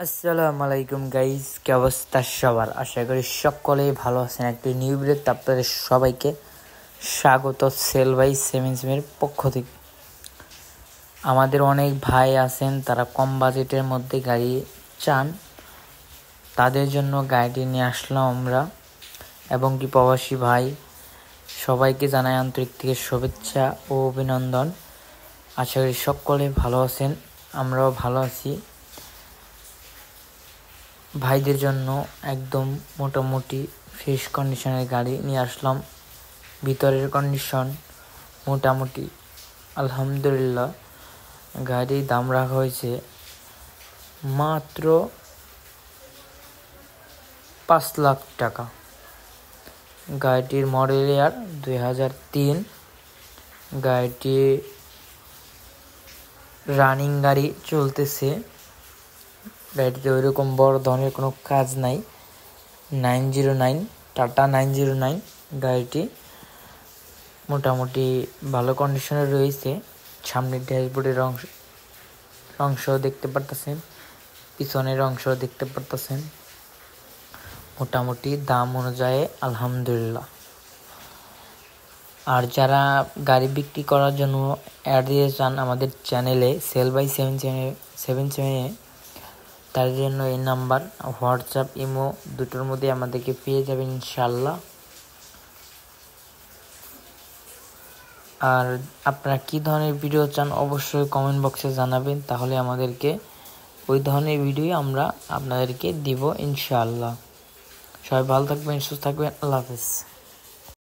আসসালামু আলাইকুম গাইজ, কি অবস্থা সবার? আশা করি সকলেই ভালো আছেন। একটি নিউ ভিডিওতে আপনাদের সবাইকে স্বাগত সেল বাই সেভেন সেভেনের পক্ষ থেকে। আমাদের অনেক ভাই আছেন, তারা কম বাজেটের মধ্যে গাড়ি চান, তাদের জন্য গাড়িটি নিয়ে আসলাম আমরা। এবং কি প্রবাসী ভাই সবাইকে জানাই আন্তরিক থেকে শুভেচ্ছা ও অভিনন্দন। আশা করি সকলে ভালো আছেন, আমরাও ভালো আছি। ভাইদের জন্য একদম মোটামুটি ফ্রেশ কন্ডিশনের গাড়ি নিয়ে আসলাম। ভিতরের কন্ডিশন মোটামুটি আলহামদুলিল্লাহ। গাড়ির দাম রাখা হয়েছে মাত্র 5 লাখ টাকা। গাড়িটির মডেল ইয়ার 2003। গাড়িটি রানিং গাড়ি চলতেছে। গাড়িটিতে ওইরকম বড় ধরনের কোনো কাজ নাই। 909 টাটা 909 গাড়িটি মোটামুটি ভালো কন্ডিশনে রয়েছে। সামনের ড্যাশবোর্ডের অংশ দেখতে পারতেছেন, পিছনের অংশ দেখতে পারতেছেন। মোটামুটি দাম অনুযায়ী আলহামদুলিল্লাহ। আর যারা গাড়ি বিক্রি করার জন্য অ্যাড দিয়ে চান আমাদের চ্যানেলে সেল বাই সেভেন সেভেনে, তার জন্য এই নাম্বার, হোয়াটসঅ্যাপ, ইমো দুটোর মধ্যে আমাদেরকে পেয়ে যাবেন ইনশাল্লাহ। আর আপনারা কী ধরনের ভিডিও চান অবশ্যই কমেন্ট বক্সে জানাবেন, তাহলে আমাদেরকে ওই ধরনের ভিডিও আমরা আপনাদেরকে দিব ইনশাআল্লাহ। সবাই ভালো থাকবেন, সুস্থ থাকবেন, আল্লাহ হাফেজ।